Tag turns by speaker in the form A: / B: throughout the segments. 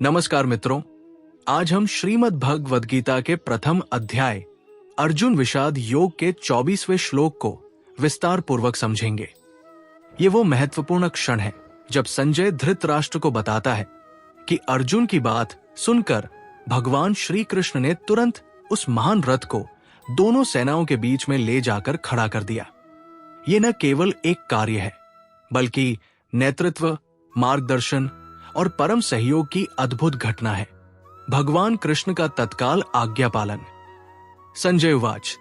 A: नमस्कार मित्रों, आज हम श्रीमद् भगवद गीता के प्रथम अध्याय अर्जुन विषाद योग के 24वें श्लोक को विस्तार पूर्वक समझेंगे। ये वो महत्वपूर्ण क्षण है जब संजय धृतराष्ट्र को बताता है कि अर्जुन की बात सुनकर भगवान श्री कृष्ण ने तुरंत उस महान रथ को दोनों सेनाओं के बीच में ले जाकर खड़ा कर दिया। ये न केवल एक कार्य है बल्कि नेतृत्व, मार्गदर्शन और परम सहयोग की अद्भुत घटना है। भगवान कृष्ण का तत्काल आज्ञा पालन। संजय उवाच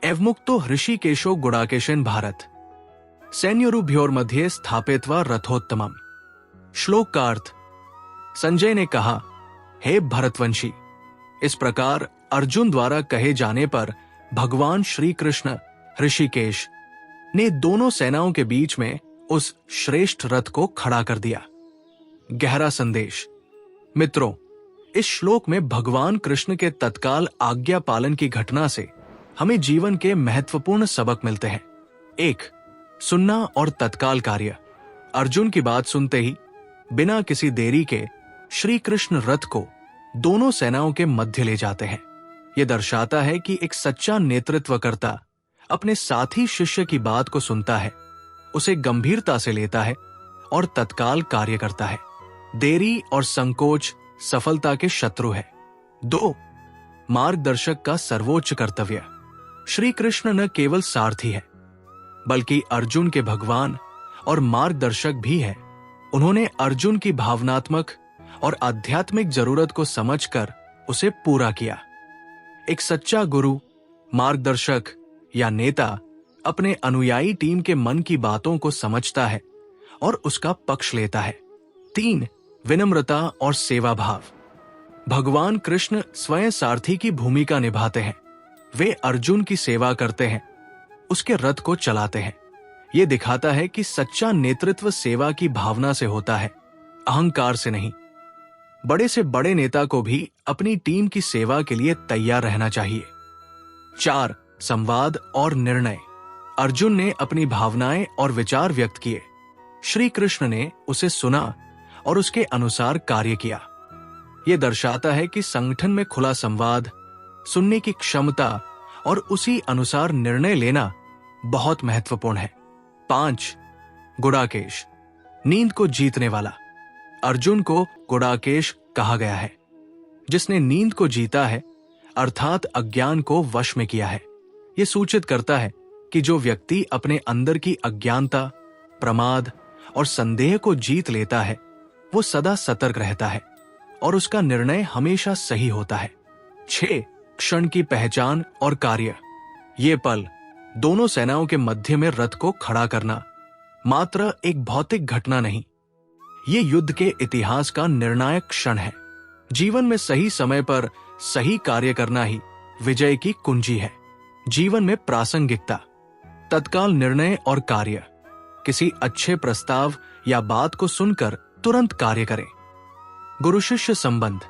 A: एवमुक्तो हृषिकेशो गुडाकेशन भारत सैन्योरुभयोर्मध्ये स्थापित्वा रथोत्तमम्। श्लोक का अर्थ, संजय ने कहा, हे भरतवंशी, इस प्रकार अर्जुन द्वारा कहे जाने पर भगवान श्री कृष्ण हृषिकेश ने दोनों सेनाओं के बीच में उस श्रेष्ठ रथ को खड़ा कर दिया। गहरा संदेश। मित्रों, इस श्लोक में भगवान कृष्ण के तत्काल आज्ञा पालन की घटना से हमें जीवन के महत्वपूर्ण सबक मिलते हैं। 1. सुनना और तत्काल कार्य। अर्जुन की बात सुनते ही बिना किसी देरी के श्री कृष्ण रथ को दोनों सेनाओं के मध्य ले जाते हैं। यह दर्शाता है कि एक सच्चा नेतृत्वकर्ता अपने साथी शिष्य की बात को सुनता है, उसे गंभीरता से लेता है और तत्काल कार्य करता है। देरी और संकोच सफलता के शत्रु है। 2. मार्गदर्शक का सर्वोच्च कर्तव्य। श्री कृष्ण न केवल सारथी है बल्कि अर्जुन के भगवान और मार्गदर्शक भी है। उन्होंने अर्जुन की भावनात्मक और आध्यात्मिक जरूरत को समझकर उसे पूरा किया। एक सच्चा गुरु, मार्गदर्शक या नेता अपने अनुयायी टीम के मन की बातों को समझता है और उसका पक्ष लेता है। 3. विनम्रता और सेवा भाव। भगवान कृष्ण स्वयं सारथी की भूमिका निभाते हैं। वे अर्जुन की सेवा करते हैं, उसके रथ को चलाते हैं। यह दिखाता है कि सच्चा नेतृत्व सेवा की भावना से होता है, अहंकार से नहीं। बड़े से बड़े नेता को भी अपनी टीम की सेवा के लिए तैयार रहना चाहिए। 4. संवाद और निर्णय। अर्जुन ने अपनी भावनाएं और विचार व्यक्त किए। श्री कृष्ण ने उसे सुना और उसके अनुसार कार्य किया। यह दर्शाता है कि संगठन में खुला संवाद, सुनने की क्षमता और उसी अनुसार निर्णय लेना बहुत महत्वपूर्ण है। 5. गुडाकेश, नींद को जीतने वाला। अर्जुन को गुडाकेश कहा गया है, जिसने नींद को जीता है, अर्थात अज्ञान को वश में किया है। यह सूचित करता है कि जो व्यक्ति अपने अंदर की अज्ञानता, प्रमाद और संदेह को जीत लेता है, वो सदा सतर्क रहता है और उसका निर्णय हमेशा सही होता है। 6. क्षण की पहचान और कार्य। ये पल, दोनों सेनाओं के मध्य में रथ को खड़ा करना, मात्र एक भौतिक घटना नहीं, ये युद्ध के इतिहास का निर्णायक क्षण है। जीवन में सही समय पर सही कार्य करना ही विजय की कुंजी है। जीवन में प्रासंगिकता, तत्काल निर्णय और कार्य। किसी अच्छे प्रस्ताव या बात को सुनकर तुरंत कार्य करें। गुरु शिष्य संबंध।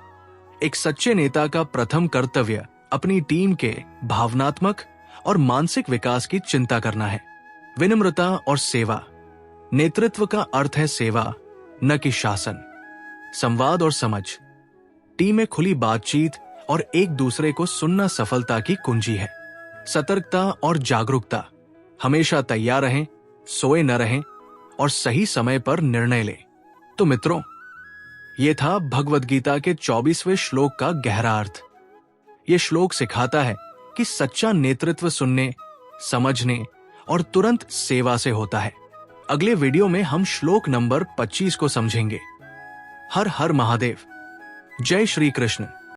A: एक सच्चे नेता का प्रथम कर्तव्य अपनी टीम के भावनात्मक और मानसिक विकास की चिंता करना है। विनम्रता और सेवा। नेतृत्व का अर्थ है सेवा, न कि शासन। संवाद और समझ। टीम में खुली बातचीत और एक दूसरे को सुनना सफलता की कुंजी है। सतर्कता और जागरूकता। हमेशा तैयार रहें, सोए न रहें और सही समय पर निर्णय लें। तो मित्रों, यह था भगवद गीता के 24वें श्लोक का गहरा अर्थ। यह श्लोक सिखाता है कि सच्चा नेतृत्व सुनने, समझने और तुरंत सेवा से होता है। अगले वीडियो में हम श्लोक नंबर 25 को समझेंगे। हर हर महादेव। जय श्री कृष्ण।